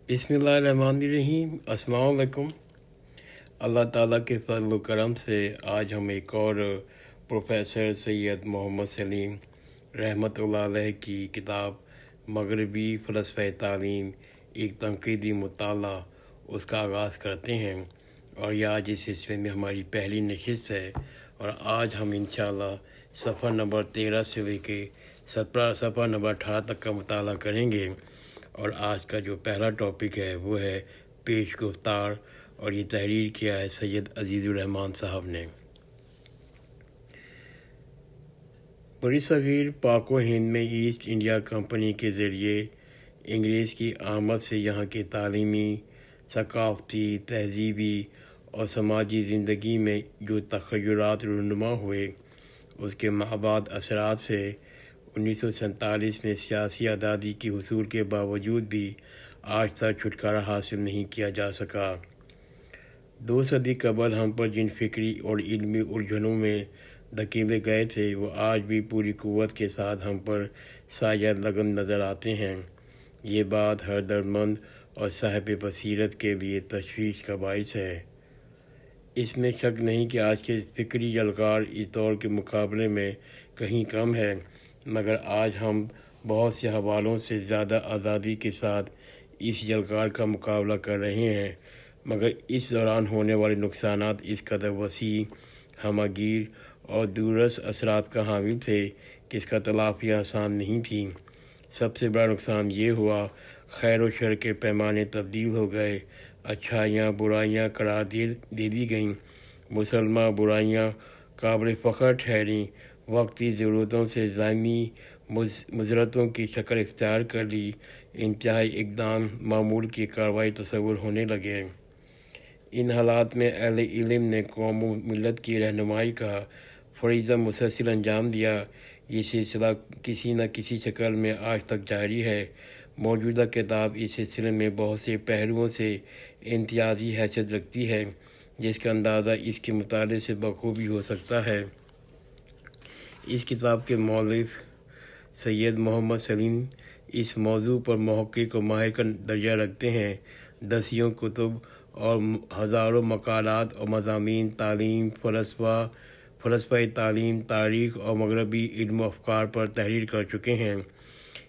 بسم اللہ الرحمن الرحیم۔ السلام علیکم۔ اللہ تعالیٰ کے فضل و کرم سے آج ہم ایک اور پروفیسر سید محمد سلیم رحمۃ اللہ علیہ کی کتاب مغربی فلسفہ تعلیم ایک تنقیدی مطالعہ اس کا آغاز کرتے ہیں، اور یہ آج اس سلسلے میں ہماری پہلی نشست ہے، اور آج ہم انشاءاللہ صفحہ نمبر 13 سے لے کے صفحہ نمبر 18 تک کا مطالعہ کریں گے۔ اور آج کا جو پہلا ٹاپک ہے وہ ہے پیش گفتار، اور یہ تحریر کیا ہے سید عزیز الرحمان صاحب نے۔ بری صغیر پاک و ہند میں ایسٹ انڈیا کمپنی کے ذریعے انگریز کی آمد سے یہاں کے تعلیمی، ثقافتی، تہذیبی اور سماجی زندگی میں جو تغیرات رونما ہوئے، اس کے مابعد اثرات سے 1947 میں سیاسی آزادی کے حصول کے باوجود بھی آج تک چھٹکارا حاصل نہیں کیا جا سکا۔ 2 صدی قبل ہم پر جن فکری اور علمی الجھنوں میں دھکیلے گئے تھے، وہ آج بھی پوری قوت کے ساتھ ہم پر سایہ لگن نظر آتے ہیں۔ یہ بات ہر دردمند اور صاحب بصیرت کے لیے تشویش کا باعث ہے۔ اس میں شک نہیں کہ آج کے فکری یلغار اس دور کے مقابلے میں کہیں کم ہے، مگر آج ہم بہت سے حوالوں سے زیادہ آزادی کے ساتھ اس یلغار کا مقابلہ کر رہے ہیں، مگر اس دوران ہونے والے نقصانات اس قدر وسیع، ہمہ گیر اور دوررس اثرات کا حامل تھے کہ اس کا تلافی آسان نہیں تھی۔ سب سے بڑا نقصان یہ ہوا، خیر و شر کے پیمانے تبدیل ہو گئے، اچھائیاں برائیاں قرار دے دی گئیں، مسلمہ برائیاں قابل فخر ٹھہریں، وقتی ضرورتوں سے دائمی مضرتوں کی شکل اختیار کر لی، انتہائی اقدام معمول کی کارروائی تصور ہونے لگے۔ ان حالات میں اہل علم نے قوم و ملت کی رہنمائی کا فریضہ مسلسل انجام دیا۔ یہ سلسلہ کسی نہ کسی شکل میں آج تک جاری ہے۔ موجودہ کتاب اس سلسلے میں بہت سے پہلوؤں سے امتیازی حیثیت رکھتی ہے، جس کا اندازہ اس کے مطالعے سے بخوبی ہو سکتا ہے۔ اس کتاب کے مؤلف سید محمد سلیم اس موضوع پر محقق و ماہر کا درجہ رکھتے ہیں۔ دسیوں کتب اور ہزاروں مقالات اور مضامین تعلیم، فلسفہ تعلیم، تاریخ اور مغربی علم و افکار پر تحریر کر چکے ہیں۔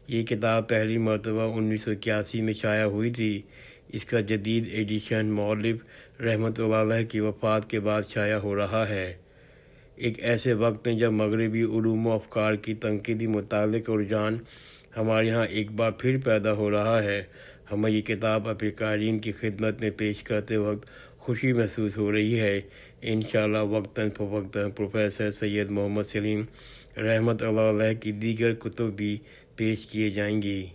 یہ کتاب پہلی مرتبہ 1981 میں شائع ہوئی تھی۔ اس کا جدید ایڈیشن مؤلف رحمۃ اللہ علیہ کی وفات کے بعد شائع ہو رہا ہے۔ ایک ایسے وقت میں جب مغربی علوم و افکار کی تنقیدی مطالعے کا رجحان ہمارے ہاں ایک بار پھر پیدا ہو رہا ہے، ہمیں یہ کتاب اپنے قارئین کی خدمت میں پیش کرتے وقت خوشی محسوس ہو رہی ہے۔ انشاءاللہ وقتاً فوقتاً پروفیسر سید محمد سلیم رحمۃ اللہ علیہ کی دیگر کتب بھی پیش کیے جائیں گی۔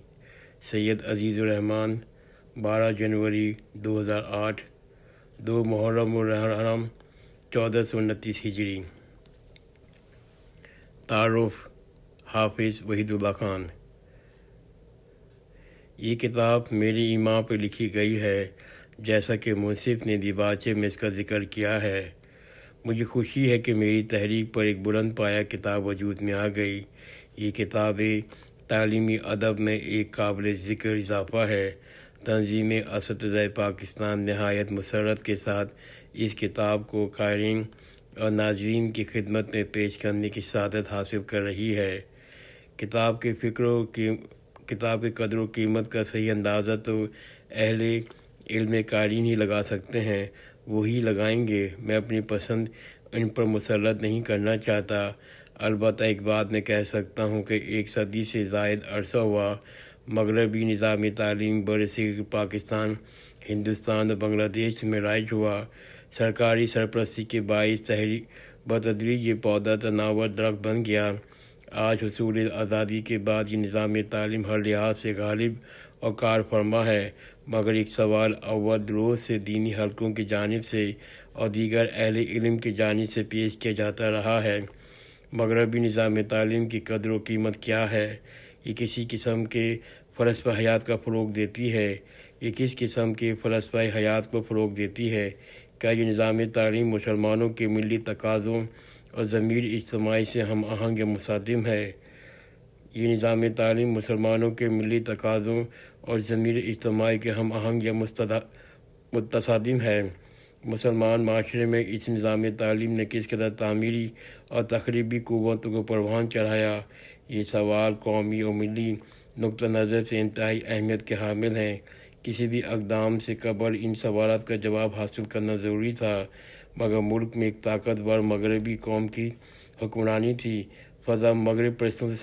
سید عزیز الرحمان، 12 جنوری 2008، 2 محرم الحرم 1429 ہجری۔ تعارف: حافظ وحید اللہ خان۔ یہ کتاب میری ایمان پر لکھی گئی ہے، جیسا کہ منصف نے دیباچے میں اس کا ذکر کیا ہے۔ مجھے خوشی ہے کہ میری تحریک پر ایک بلند پایہ کتاب وجود میں آ گئی۔ یہ کتاب تعلیمی ادب میں ایک قابل ذکر اضافہ ہے۔ تنظیم اساتذہ پاکستان نہایت مسرت کے ساتھ اس کتاب کو قارئین اور ناظرین کی خدمت میں پیش کرنے کی سعادت حاصل کر رہی ہے۔ کتاب کے قدر و قیمت کا صحیح اندازہ تو اہل علم قارئین ہی لگا سکتے ہیں، وہی لگائیں گے۔ میں اپنی پسند ان پر مسلط نہیں کرنا چاہتا۔ البتہ ایک بات میں کہہ سکتا ہوں کہ 1 صدی سے زائد عرصہ ہوا مغربی نظام تعلیم برصغیر پاکستان، ہندوستان اور بنگلہ دیش میں رائج ہوا۔ سرکاری سرپرستی کے باعث بتدریج یہ پودا تناور درخت بن گیا۔ آج حصول آزادی کے بعد یہ نظام تعلیم ہر لحاظ سے غالب اور کار فرما ہے، مگر ایک سوال اول روز سے دینی حلقوں کی جانب سے اور دیگر اہل علم کی جانب سے پیش کیا جاتا رہا ہے۔ مغربی نظام تعلیم کی قدر و قیمت کیا ہے؟ یہ کسی قسم کے فلسفہ حیات کا فروغ دیتی ہے؟ یہ کس قسم کے فلسفہ حیات کو فروغ دیتی ہے؟ کیا یہ نظام تعلیم مسلمانوں کے ملی تقاضوں اور ضمیر اجتماعی سے ہم آہنگ یا مصادم ہے؟ یہ نظام تعلیم مسلمانوں کے ملی تقاضوں اور ضمیر اجتماعی کے ہم آہنگ یا متصادم ہے۔ مسلمان معاشرے میں اس نظام تعلیم نے کس قدر تعمیری اور تخریبی قوتوں کو پروان چڑھایا، یہ سوال قومی اور ملی نقطہ نظر سے انتہائی اہمیت کے حامل ہیں۔ کسی بھی اقدام سے قبل ان سوالات کا جواب حاصل کرنا ضروری تھا، مگر ملک میں ایک طاقتور مغربی قوم کی حکمرانی تھی۔ فضا مغرب پرستوں سے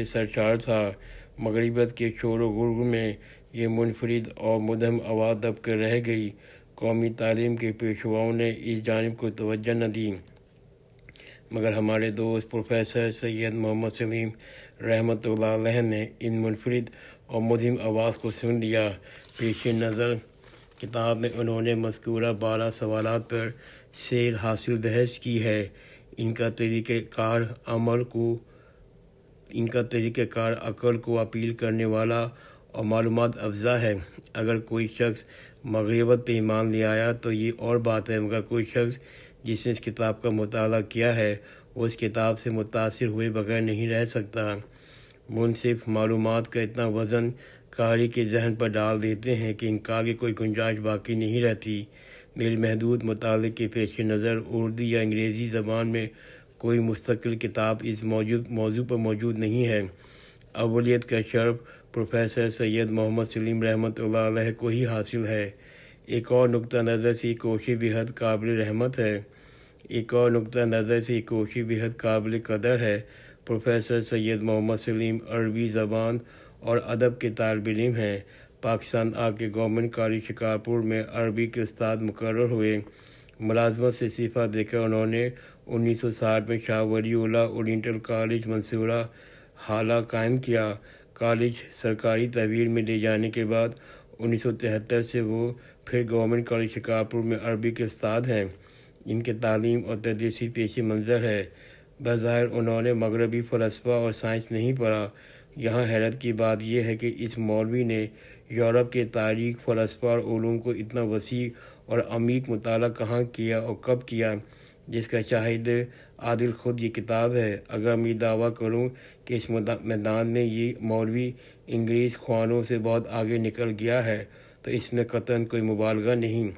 سرشار تھا۔ مغربیت کے شور و غل میں یہ منفرد اور مدھم آواز دب کر رہ گئی۔ قومی تعلیم کے پیشواؤں نے اس جانب کو توجہ نہ دی، مگر ہمارے دوست پروفیسر سید محمد سلیم رحمۃ اللہ علیہ نے ان منفرد اور مدھم آواز کو سن لیا۔ پیش نظر کتاب میں انہوں نے مذکورہ 12 سوالات پر سیر حاصل بحث کی ہے۔ ان کا طریقہ کار عقل کو اپیل کرنے والا اور معلومات افزا ہے۔ اگر کوئی شخص مغربیت پہ ایمان لے آیا تو یہ اور بات ہے، مگر کوئی شخص جس نے اس کتاب کا مطالعہ کیا ہے وہ اس کتاب سے متاثر ہوئے بغیر نہیں رہ سکتا۔ منصف معلومات کا اتنا وزن قاری کے ذہن پر ڈال دیتے ہیں کہ انکار کی کوئی گنجائش باقی نہیں رہتی۔ میرے محدود مطالعے کے پیش نظر اردو یا انگریزی زبان میں کوئی مستقل کتاب اس موضوع پر موجود نہیں ہے۔ اولیت کا شرف پروفیسر سید محمد سلیم رحمۃ اللہ علیہ کو ہی حاصل ہے۔ ایک اور نقطہ نظر سے یہ کوشش بہت قابل قدر ہے۔ پروفیسر سید محمد سلیم عربی زبان اور ادب کے طالب علم ہیں۔ پاکستان آ کے گورنمنٹ کالج شکارپور میں عربی کے استاد مقرر ہوئے۔ ملازمت سے استعفیٰ دے کر انہوں نے 1960 میں شاہ ولی اللہ اورینٹل کالج منصورہ حالہ قائم کیا۔ کالج سرکاری تحویل میں لے جانے کے بعد 1973 سے وہ پھر گورنمنٹ کالج شکارپور میں عربی کے استاد ہیں۔ ان کے تعلیم اور تدریسی پیش منظر ہے۔ بظاہر انہوں نے مغربی فلسفہ اور سائنس نہیں پڑھا۔ یہاں حیرت کی بات یہ ہے کہ اس مولوی نے یورپ کے تاریخ، فلسفہ اور علوم کو اتنا وسیع اور عمیق مطالعہ کہاں کیا اور کب کیا، جس کا شاہد عادل خود یہ کتاب ہے۔ اگر میں دعویٰ کروں کہ اس میدان میں یہ مولوی انگریز خوانوں سے بہت آگے نکل گیا ہے تو اس میں قطعاً کوئی مبالغہ نہیں۔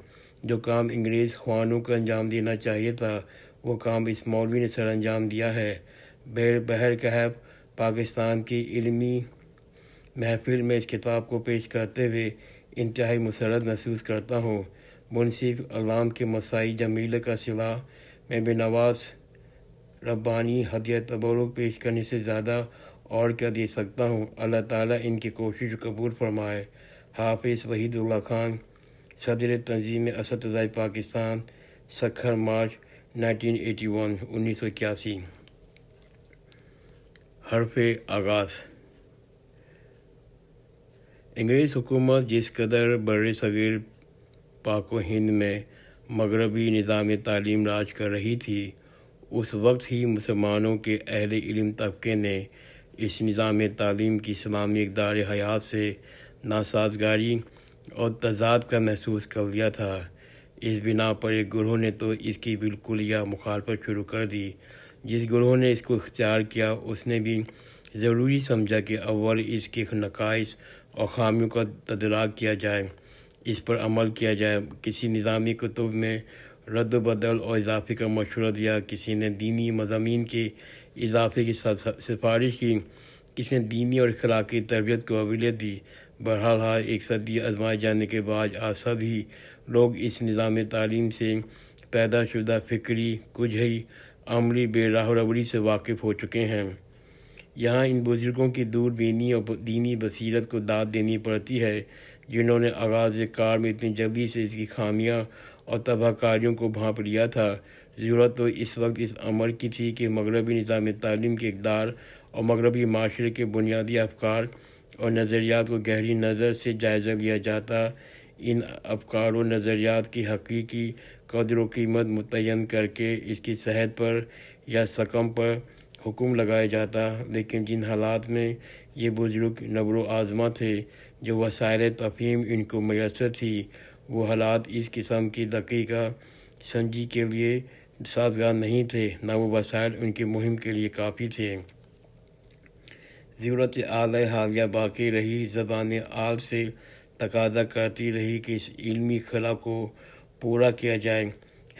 جو کام انگریز خوانوں کو انجام دینا چاہیے تھا وہ کام اس مولوی نے سر انجام دیا ہے۔ بہرکیف پاکستان کی علمی محفل میں اس کتاب کو پیش کرتے ہوئے انتہائی مسرت محسوس کرتا ہوں۔ منصف علام کے مساعی جمیلہ کا صلہ میں بے نواز ربانی ہدیہ تبرک پیش کرنے سے زیادہ اور کیا دے سکتا ہوں۔ اللہ تعالیٰ ان کی کوشش قبول فرمائے۔ حافظ وحید اللہ خان، صدر تنظیم اساتذۂ پاکستان، سکھر مارچ 1981۔ حرف آغاز۔ انگریز حکومت جس قدر بر صغیر پاک و ہند میں مغربی نظام تعلیم راج کر رہی تھی، اس وقت ہی مسلمانوں کے اہل علم طبقے نے اس نظام تعلیم کی اسلامی اقدار حیات سے ناسازگاری اور تضاد کا محسوس کر لیا تھا۔ اس بنا پر ایک گروہ نے تو اس کی بالکلیہ مخالفت شروع کر دی۔ جس گروہ نے اس کو اختیار کیا اس نے بھی ضروری سمجھا کہ اول اس کے نقائص اور خامیوں کا تدارک کیا جائے، اس پر عمل کیا جائے۔ کسی نظامی کتب میں رد و بدل اور اضافے کا مشورہ دیا، کسی نے دینی مضامین کے اضافے کی سفارش کی، کسی نے دینی اور اخلاقی تربیت کو اولویت دی۔ بہرحال ایک صدی آزمائے جانے کے بعد آج سبھی لوگ اس نظام تعلیم سے پیدا شدہ فکری، کجہی، عملی بے راہ روی سے واقف ہو چکے ہیں۔ یہاں ان بزرگوں کی دور بینی اور دینی بصیرت کو داد دینی پڑتی ہے، جنہوں نے آغاز کار میں اتنی جلدی سے اس کی خامیاں اور تباہ کاریوں کو بھانپ لیا تھا۔ ضرورت تو اس وقت اس امر کی تھی کہ مغربی نظام تعلیم کے اقدار اور مغربی معاشرے کے بنیادی افکار اور نظریات کو گہری نظر سے جائزہ لیا جاتا، ان افکار و نظریات کی حقیقی قدر و قیمت متعین کر کے اس کی صحت پر یا سقم پر حکم لگایا جاتا۔ لیکن جن حالات میں یہ بزرگ نبر و آزما تھے، جو وسائل تفہیم ان کو میسر تھی، وہ حالات اس قسم کی دقیقہ سنجی کے لیے سازگار نہیں تھے، نہ وہ وسائل ان کی مہم کے لیے کافی تھے۔ ضرورت اعلی حالیہ باقی رہی، زبان آل سے تقاضا کرتی رہی کہ اس علمی خلا کو پورا کیا جائے۔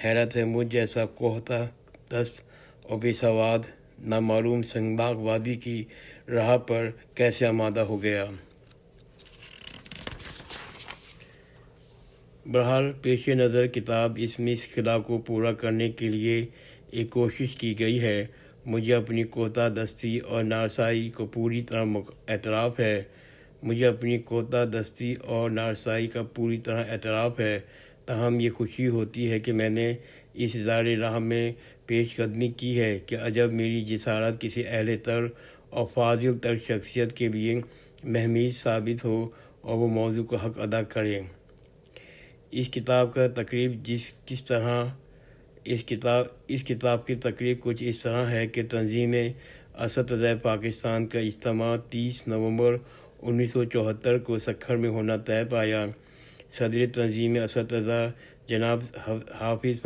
حیرت ہے مجھ جیسا کوہتہ دست اور بے سواد نامعلوم سنگلاخ وادی کی راہ پر کیسے آمادہ ہو گیا۔ بہرحال پیش نظر کتاب اس میں اس خلا کو پورا کرنے کے لیے ایک کوشش کی گئی ہے۔ مجھے اپنی کوتاہ دستی اور نارسائی کو پوری طرح اعتراف ہے، تاہم یہ خوشی ہوتی ہے کہ میں نے اس ادارے راہ میں پیش قدمی کی ہے کہ عجب میری جسارت کسی اہل تر اور فاضل تر شخصیت کے لیے مہمیز ثابت ہو اور وہ موضوع کا حق ادا کرے۔ اس کتاب کی تقریب کچھ اس طرح ہے کہ تنظیم اساتذہ پاکستان کا اجتماع 30 نومبر 1974 کو سکھر میں ہونا طے پایا۔ صدر تنظیم اساتذہ جناب حافظ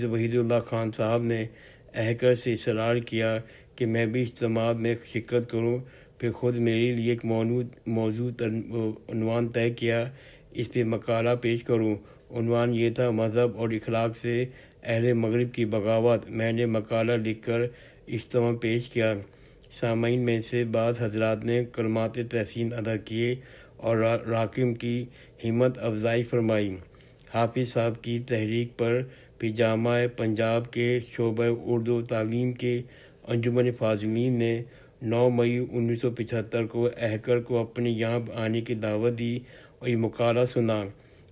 وحید اللہ خان صاحب نے اہکر سے اصرار کیا کہ میں بھی اجتماع میں شرکت کروں، پھر خود میرے لیے ایک موضوع عنوان طے کیا، اس پہ مقالہ پیش کروں۔ عنوان یہ تھا مذہب اور اخلاق سے اہل مغرب کی بغاوت۔ میں نے مقالہ لکھ کر اجتماع پیش کیا۔ سامعین میں سے بعض حضرات نے کلمات تحسین ادا کیے اور راکم کی ہمت افزائی فرمائی۔ حافظ صاحب کی تحریک پر پھر جامعہ پنجاب کے شعبہ اردو تعلیم کے انجمن فاضلین نے 9 مئی 1975 کو اہکر کو اپنے یہاں آنے کی دعوت دی اور یہ مقالہ سنا۔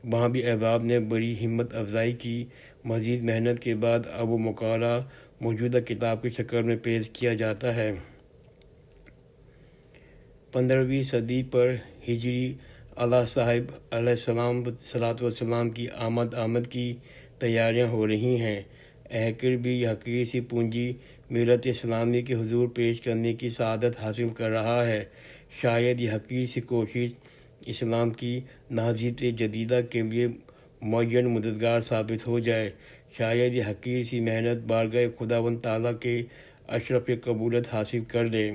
وہاں بھی احباب نے بڑی ہمت افزائی کی۔ مزید محنت کے بعد اب وہ مقالہ موجودہ کتاب کی شکل میں پیش کیا جاتا ہے۔ 15ویں صدی پر ہجری اعلیٰ صاحب علیہ السلام کی آمد کی تیاریاں ہو رہی ہیں۔ اہکر بھی یہ حقیر سی پونجی ملت اسلامی کے حضور پیش کرنے کی سعادت حاصل کر رہا ہے۔ شاید یہ حقیر سی کوشش اسلام کی نہضت جدیدہ کے لیے معین مددگار ثابت ہو جائے۔ شاید یہ حقیر سی محنت بارگاہ خداوند تعالیٰ کے اشرف قبولیت حاصل کر لے۔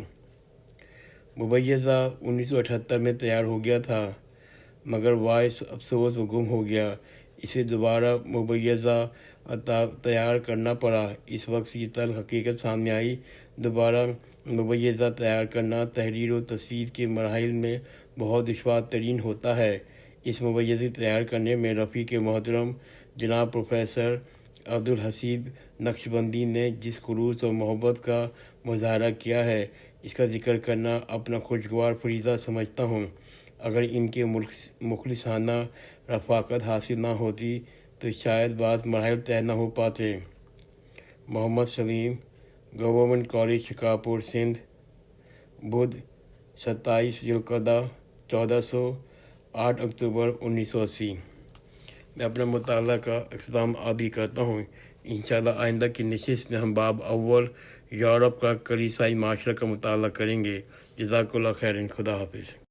مبیضہ 1978 میں تیار ہو گیا تھا، مگر باعث افسوس وہ گم ہو گیا۔ اسے دوبارہ مبیضہ تیار کرنا پڑا۔ اس وقت یہ تلخ حقیقت سامنے آئی، دوبارہ مبیضہ تیار کرنا تحریر و تصویر کے مراحل میں بہت دشوار ترین ہوتا ہے۔ اس مبیضہ تیار کرنے میں رفیق محترم جناب پروفیسر عبدالحسیب نقشبندی نے جس خلوص اور محبت کا مظاہرہ کیا ہے، اس کا ذکر کرنا اپنا خوشگوار فریضہ سمجھتا ہوں۔ اگر ان کے مخلصانہ رفاقت حاصل نہ ہوتی تو شاید بعض مراحل طے نہ ہو پاتے۔ محمد سلیم، گورنمنٹ کالج شکارپور سندھ، بدھ 27 ذوالقعدہ 1400، 8 اکتوبر 1980۔ میں اپنا مطالعہ کا اختتام ابھی کرتا ہوں۔ انشاءاللہ آئندہ کی نشست میں ہم باب اول یورپ کا کلیسائی معاشرہ کا مطالعہ کریں گے۔ جزاک اللہ خیرن، خدا حافظ۔